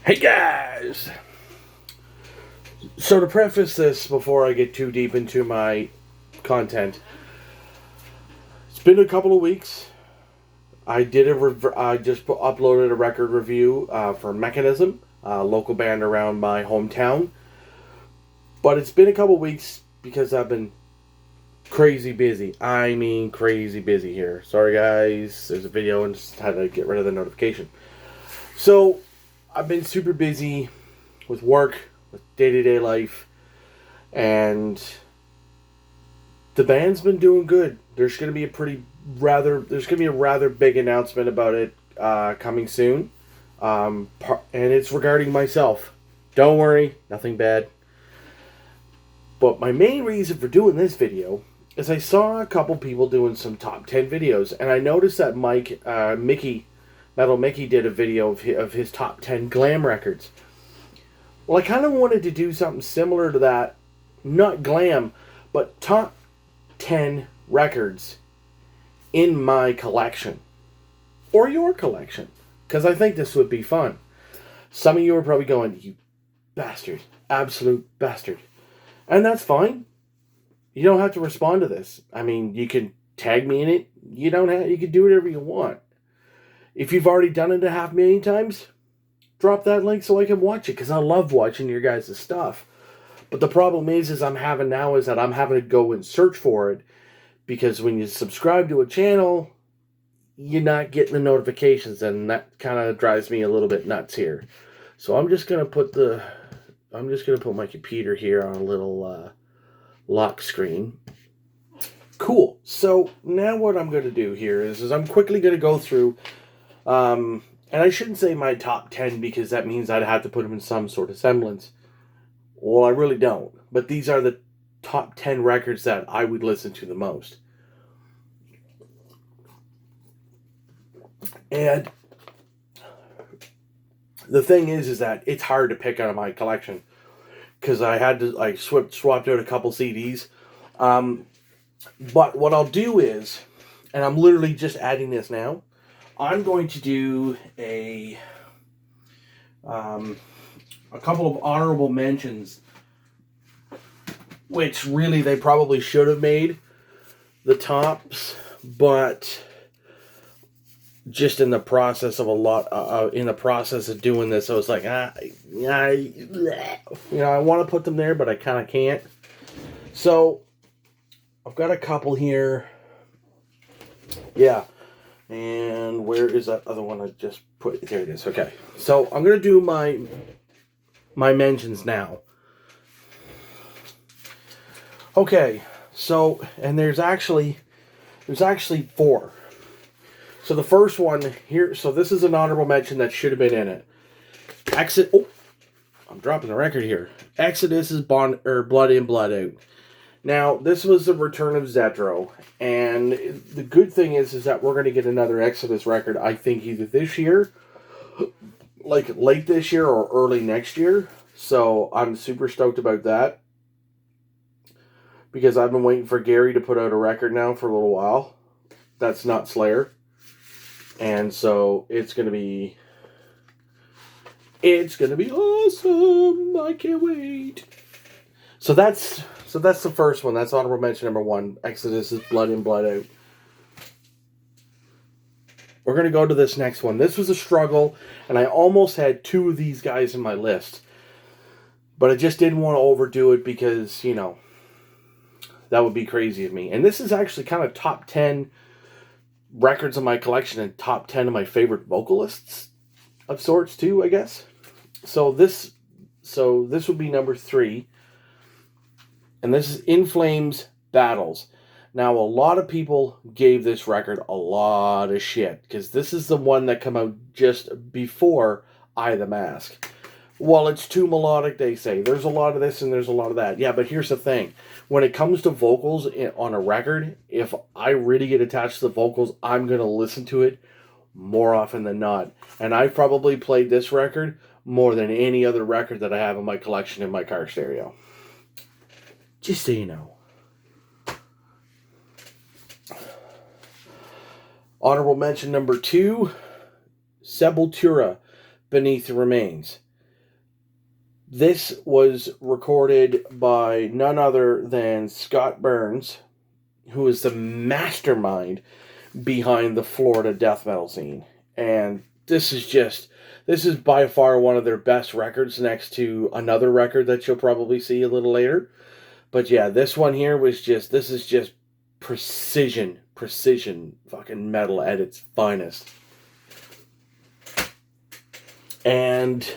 Hey guys! So to preface this before I get too deep into my content, it's been a couple of weeks. I just uploaded a record review for Mechanism, a local band around my hometown. But it's been a couple of weeks because I've been crazy busy. I mean crazy busy here. Sorry guys, there's a video and just had to get rid of the notification. So I've been super busy with work, with day-to-day life, and the band's been doing good. There's gonna be a rather big announcement about it coming soon, and it's regarding myself. Don't worry, nothing bad. But my main reason for doing this video is I saw a couple people doing some top 10 videos, and I noticed that Metal Mickey, did a video of his top 10 glam records. Well, I kind of wanted to do something similar to that, not glam, but top 10 records in my collection or your collection, because I think this would be fun. Some of you are probably going, "You bastard, absolute bastard," and that's fine. You don't have to respond to this. I mean, you can tag me in it. You don't have. You can do whatever you want. If you've already done it a half million times, drop that link so I can watch it, because I love watching your guys' stuff. But the problem is I'm having to go and search for it, because when you subscribe to a channel, you're not getting the notifications, and that kind of drives me a little bit nuts here. So I'm just gonna put my computer here on a little lock screen. Cool. So now what I'm going to do here is I'm quickly going to go through, and I shouldn't say my top 10, because that means I'd have to put them in some sort of semblance. Well, I really don't. But these are the top 10 records that I would listen to the most. And the thing is that it's hard to pick out of my collection, because I had to swapped out a couple CDs. But what I'll do is, and I'm literally just adding this now, I'm going to do a couple of honorable mentions, which really they probably should have made the tops, but just in the process of doing this, I was like, I want to put them there, but I kind of can't. So I've got a couple here. Yeah. And where is that other one I just put? There it is. Okay. So I'm going to do my mentions now. Okay. So, and there's actually four. So the first one here, so this is an honorable mention that should have been in it. I'm dropping the record here. Exodus is Blood In, Blood Out. Now, this was the return of Zetro, and the good thing is that we're going to get another Exodus record, I think, either this year, like late this year, or early next year. So I'm super stoked about that, because I've been waiting for Gary to put out a record now for a little while. That's not Slayer. And so it's going to be awesome. I can't wait. So that's the first one. That's honorable mention number one. Exodus is Blood In, Blood Out. We're going to go to this next one. This was a struggle, and I almost had two of these guys in my list. But I just didn't want to overdo it, because, that would be crazy of me. And this is actually kind of top 10 records in my collection, and top 10 of my favorite vocalists of sorts too, I guess. So this would be number 3. And this is In Flames Battles. Now, a lot of people gave this record a lot of shit, because this is the one that came out just before Eye of the Mask. Well, it's too melodic, they say. There's a lot of this and there's a lot of that. Yeah, but here's the thing. When it comes to vocals on a record, if I really get attached to the vocals, I'm going to listen to it more often than not. And I've probably played this record more than any other record that I have in my collection in my car stereo. Just so you know. Honorable mention number 2, Sepultura, Beneath the Remains. This was recorded by none other than Scott Burns, who is the mastermind behind the Florida death metal scene. And this is by far one of their best records, next to another record that you'll probably see a little later. But yeah, this one here this is just precision fucking metal at its finest. And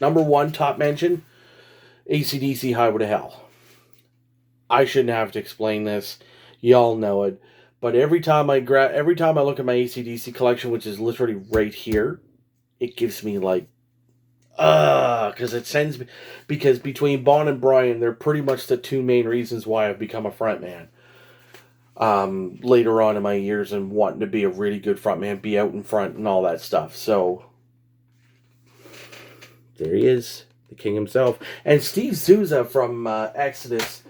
number one top mention, AC/DC Highway to Hell. I shouldn't have to explain this. Y'all know it. But every time I look at my AC/DC collection, which is literally right here, it gives me like, because it sends me, because between Bon and Brian, they're pretty much the two main reasons why I've become a frontman. Later on in my years and wanting to be a really good frontman, be out in front and all that stuff. So there he is, the king himself. And Steve Souza from Exodus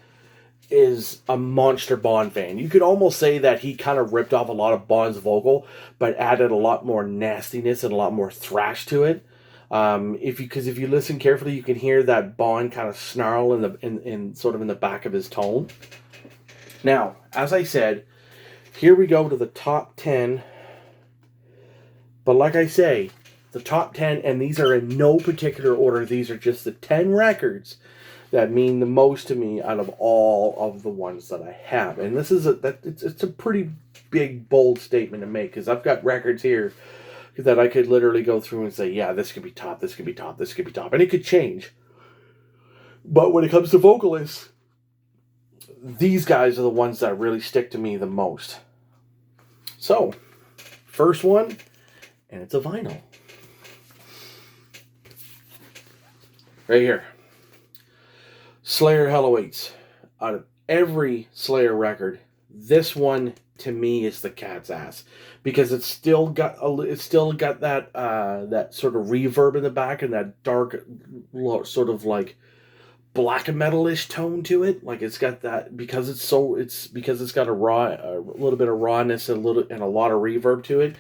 is a monster Bon fan. You could almost say that he kind of ripped off a lot of Bon's vocal, but added a lot more nastiness and a lot more thrash to it. Because if you listen carefully, you can hear that Bon kind of snarl in sort of in the back of his tone. Now, as I said, here we go to the top 10. But like I say, the top 10, and these are in no particular order. These are just the 10 records that mean the most to me out of all of the ones that I have. And this is it's a pretty big, bold statement to make, because I've got records here that I could literally go through and say, yeah, this could be top, this could be top, this could be top, and it could change. But when it comes to vocalists, these guys are the ones that really stick to me the most. So, first one, and it's a vinyl. Right here. Slayer Hell Awaits. Out of every Slayer record, this one to me is the cat's ass, because it's still got that that sort of reverb in the back and that dark sort of like black metal-ish tone to it. Like it's got that, because it's got a little bit of rawness and a lot of reverb to it,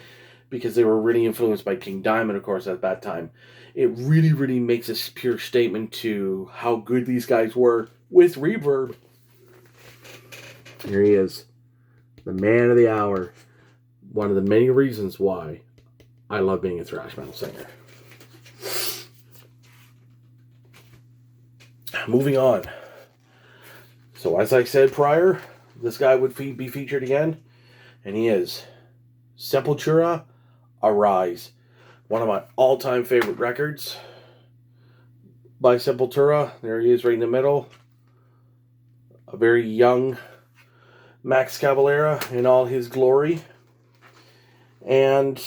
because they were really influenced by King Diamond, of course, at that time. It really, really makes a pure statement to how good these guys were with reverb. Here he is, the man of the hour. One of the many reasons why I love being a thrash metal singer. Moving on. So as I said prior, this guy would be featured again, and he is Sepultura, Arise. One of my all-time favorite records by Sepultura. There he is right in the middle. A very young Max Cavalera in all his glory. And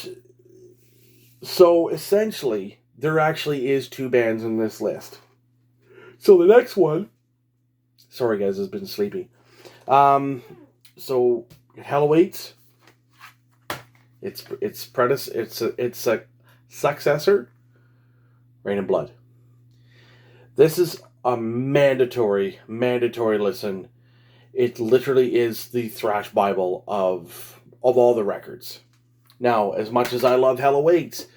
so essentially, there actually is two bands in this list. So the next one, sorry guys, I've been sleepy. So Hell Awaits. It's a successor, Rain and Blood. This is a mandatory listen. It literally is the thrash Bible of all the records. Now, as much as I love Hell Awaits,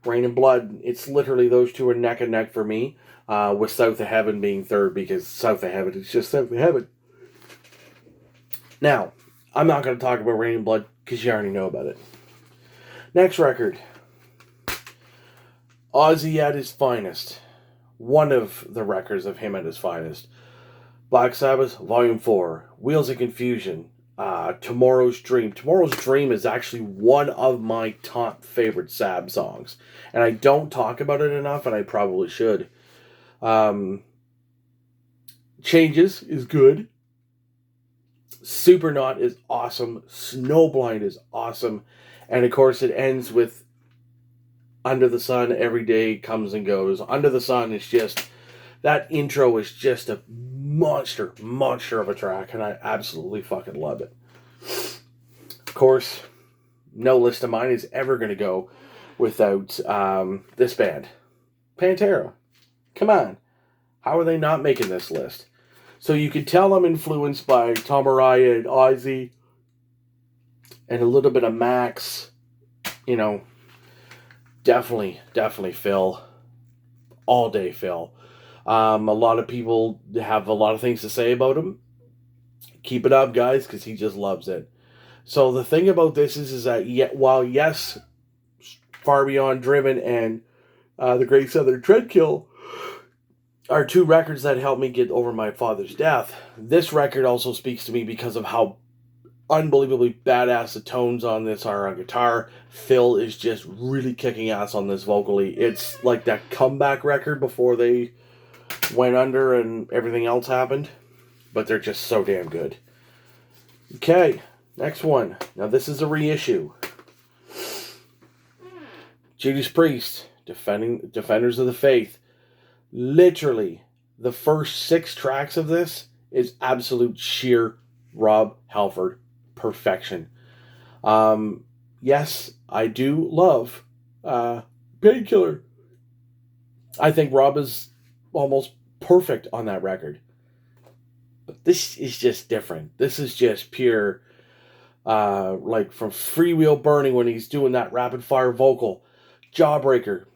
Rain and Blood, it's literally those two are neck and neck for me, with South of Heaven being third, because South of Heaven is just South of Heaven. Now, I'm not going to talk about Rain and Blood because you already know about it. Next record, Ozzy at his finest. One of the records of him at his finest. Black Sabbath, Volume 4. Wheels of Confusion. Tomorrow's Dream. Tomorrow's Dream is actually one of my top favorite Sab songs. And I don't talk about it enough, and I probably should. Changes is good. Supernaut is awesome. Snowblind is awesome. And of course it ends with Under the Sun, Every Day Comes and Goes. Under the Sun is just, that intro is just a monster of a track, and I absolutely fucking love it. Of course, no list of mine is ever going to go without this band, Pantera. Come on. How are they not making this list? So you can tell I'm influenced by Tom Araya and Ozzy, and a little bit of Max. You know, definitely Phil. All day Phil. A lot of people have a lot of things to say about him. Keep it up, guys, because he just loves it. So the thing about this is that while yes, Far Beyond Driven and The Great Southern Treadkill are two records that helped me get over my father's death, this record also speaks to me because of how unbelievably badass the tones on this are on guitar. Phil is just really kicking ass on this vocally. It's like that comeback record before they went under and everything else happened, but they're just so damn good. Okay, next one. Now this is a reissue. Judas Priest, Defenders of the Faith. Literally, the first 6 tracks of this is absolute sheer Rob Halford perfection. Yes, I do love Painkiller. I think Rob is almost perfect on that record. But this is just different. This is just pure, like from Freewheel Burning when he's doing that rapid fire vocal. Jawbreaker.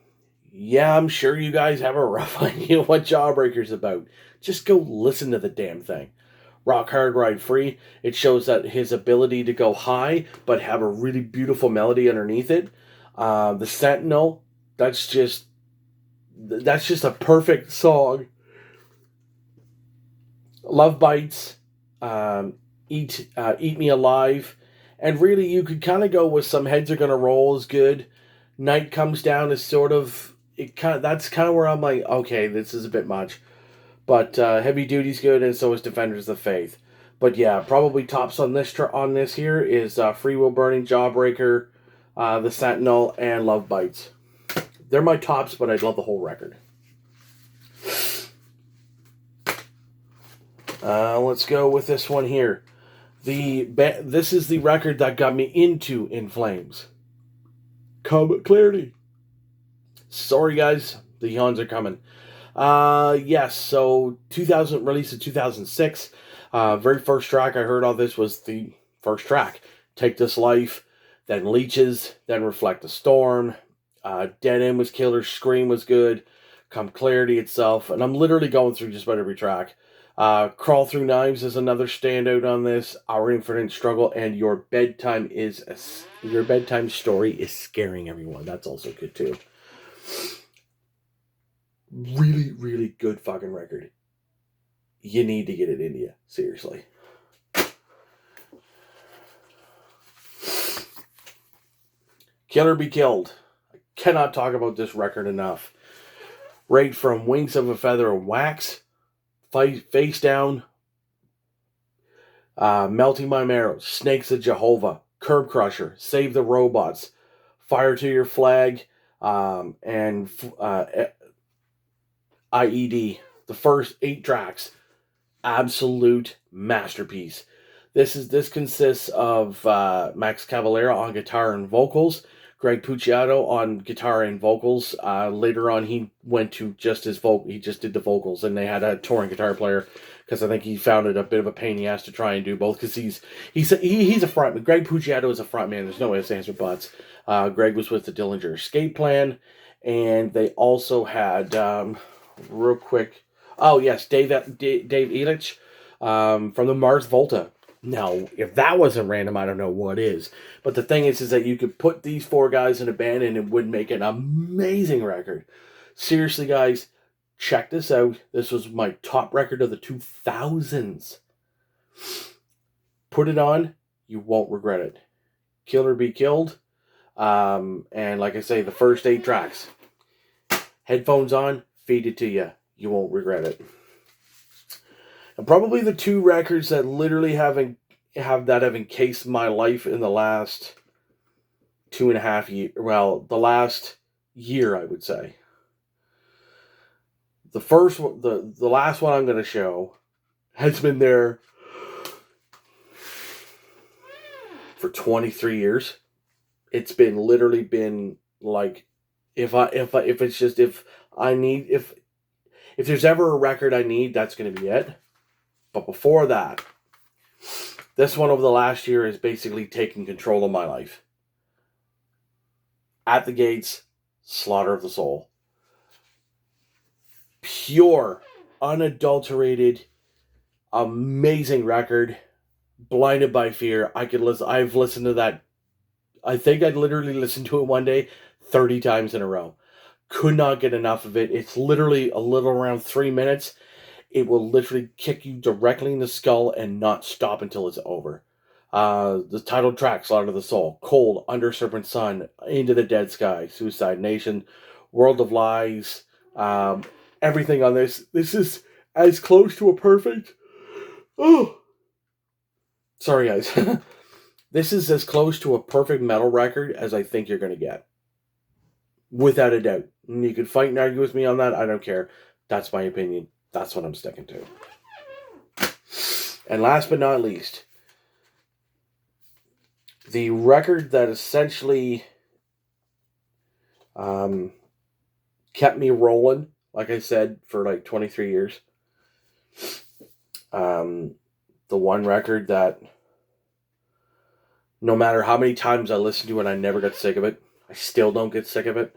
Yeah, I'm sure you guys have a rough idea what Jawbreaker's about. Just go listen to the damn thing. Rock Hard Ride Free, it shows that his ability to go high but have a really beautiful melody underneath it. The Sentinel, that's just a perfect song. Love Bites, Eat Me Alive, and really you could kind of go with Some Heads Are Gonna Roll is good. Night Comes Down is sort of that's kind of where I'm like, okay, this is a bit much. But Heavy Duty's good, and so is Defenders of the Faith. But yeah, probably tops on this here is Freewheel Burning, Jawbreaker, The Sentinel, and Love Bites. They're my tops, but I love the whole record. Let's go with this one here. This is the record that got me into In Flames. Come Clarity. Sorry guys, the yawns are coming. Yes, so 2000 released in 2006. Very first track I heard on this was the first track. Take This Life, then Leeches, then Reflect the Storm. Dead End was killer, Scream was good, Come Clarity itself, and I'm literally going through just about every track. Crawl Through Knives is another standout on this. Our Infinite Struggle and Your Bedtime Story is Scaring Everyone. That's also good too. Really, really good fucking record. You need to get it into you. Seriously. Killer Be Killed. I cannot talk about this record enough. Right from Wings of a Feather and Wax, Face Down, Melting My Marrow, Snakes of Jehovah, Curb Crusher, Save the Robots, Fire to Your Flag, and IED. The first 8 tracks, absolute masterpiece. This consists of Max Cavalera on guitar and vocals, Greg Puciato on guitar and vocals. Later on, he went to just his vocal. He just did the vocals, and they had a touring guitar player because I think he found it a bit of a pain in the ass to try and do both. Because he's a frontman. Greg Puciato is a frontman. There's no ifs, ands, or buts. Greg was with the Dillinger Escape Plan, and they also had real quick. Oh yes, Dave Elich from the Mars Volta. Now, if that wasn't random, I don't know what is. But the thing is that you could put these 4 guys in a band and it would make an amazing record. Seriously, guys, check this out. This was my top record of the 2000s. Put it on, you won't regret it. Killer Be Killed. And like I say, the first 8 tracks. Headphones on, feed it to you. You won't regret it. And probably the 2 records that literally have encased my life in the last 2.5 years. Well, the last year, I would say. The first one, the last one I'm going to show has been there for 23 years. It's literally been like, if there's ever a record I need, that's going to be it. But before that, this one over the last year has basically taken control of my life. At the Gates, Slaughter of the Soul. pure, unadulterated, amazing record. Blinded by Fear. I've listened to that. I think I'd literally listened to it one day 30 times in a row. Could not get enough of it. It's literally a little around 3 minutes. It will literally kick you directly in the skull and not stop until it's over. The title track, Slaughter of the Soul, Cold, Under Serpent Sun, Into the Dead Sky, Suicide Nation, World of Lies, everything on this. This is as close to a perfect... Oh! Sorry, guys. This is as close to a perfect metal record as I think you're going to get. Without a doubt. And you can fight and argue with me on that. I don't care. That's my opinion. That's what I'm sticking to. And last but not least, the record that essentially kept me rolling, like I said, for like 23 years. The one record that no matter how many times I listened to it, I never got sick of it. I still don't get sick of it.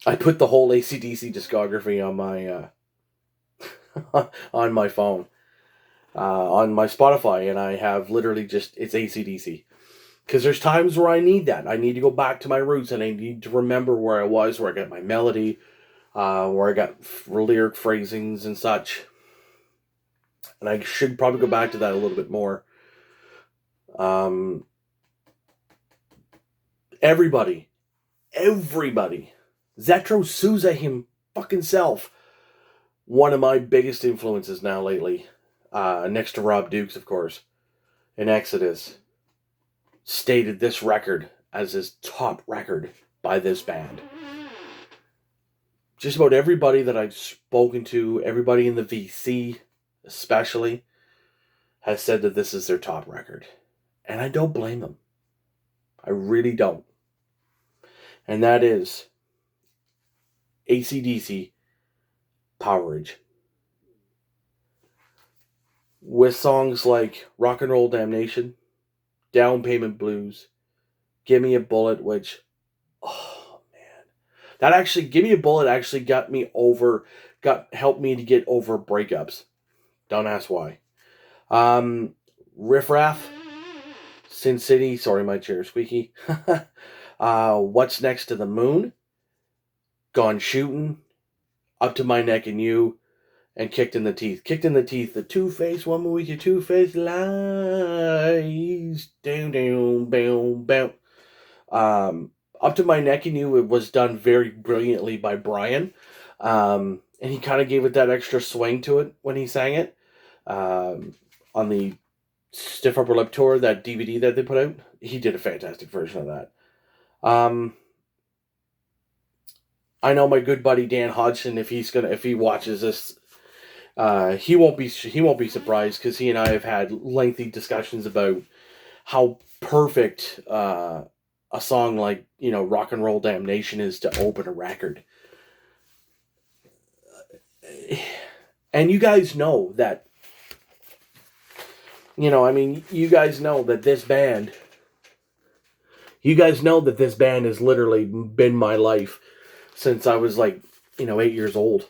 I put the whole AC/DC discography on my on my phone, on my Spotify, and I have literally just, it's AC/DC. Because there's times where I need that. I need to go back to my roots, and I need to remember where I was, where I got my melody, where I got lyric phrasings and such. And I should probably go back to that a little bit more. Everybody, Zetro Souza him fucking self, one of my biggest influences now lately, next to Rob Dukes, of course, in Exodus, stated this record as his top record by this band. Just about everybody that I've spoken to, everybody in the VC especially, has said that this is their top record. And I don't blame them. I really don't. And that is AC/DC Powerage. With songs like Rock and Roll Damnation, Down Payment Blues, Gimme a Bullet, which, oh man, that actually, Gimme a Bullet actually helped me to get over breakups. Don't ask why. Riff Raff, Sin City, sorry my chair squeaky. What's Next to the Moon, Gone Shootin', Up to My Neck in You, and Kicked in the Teeth. Kicked in the Teeth, the two-faced woman with your two-faced lies. Down, down, boom, boom. Up to My Neck in You was done very brilliantly by Brian. And he kind of gave it that extra swing to it when he sang it. On the Stiff Upper Lip Tour, that DVD that they put out, he did a fantastic version of that. I know my good buddy Dan Hodgson, if he watches this, he won't be surprised, because he and I have had lengthy discussions about how perfect a song like, Rock and Roll Damnation is to open a record. And you guys know that, you guys know that this band has literally been my life since I was 8 years old.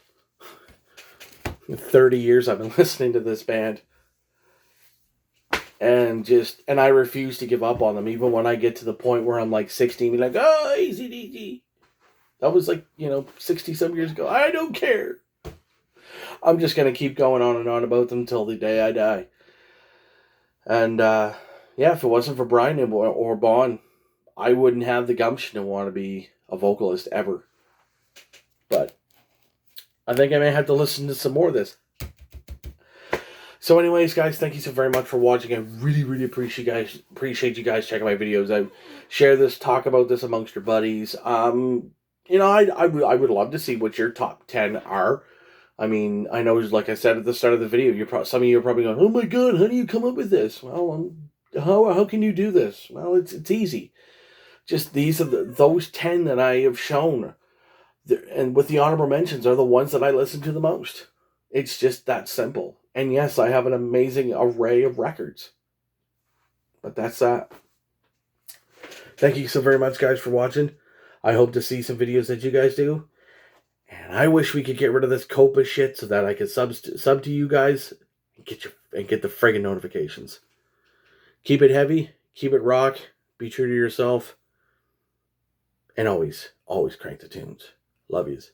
30 years I've been listening to this band. And I refuse to give up on them, even when I get to the point where I'm 16, like, oh, AC/DC. That was 60 some years ago. I don't care. I'm just going to keep going on and on about them till the day I die. And, if it wasn't for Brian or Bon, I wouldn't have the gumption to want to be a vocalist ever. But I think I may have to listen to some more of this. So anyways, guys, thank you so very much for watching. I really, really appreciate you guys checking my videos out. Share this, talk about this amongst your buddies. I would love to see what your top 10 are. I mean, I know, like I said at the start of the video, some of you are probably going, oh my god, how do you come up with this? Well, how can you do this? Well, it's easy. Just those 10 that I have shown, and with the honorable mentions, are the ones that I listen to the most. It's just that simple. And yes, I have an amazing array of records. But that's that. Thank you so very much, guys, for watching. I hope to see some videos that you guys do. And I wish we could get rid of this Copa shit so that I could sub to you guys and get the friggin' notifications. Keep it heavy, keep it rock, be true to yourself, and always crank the tunes. Love yous.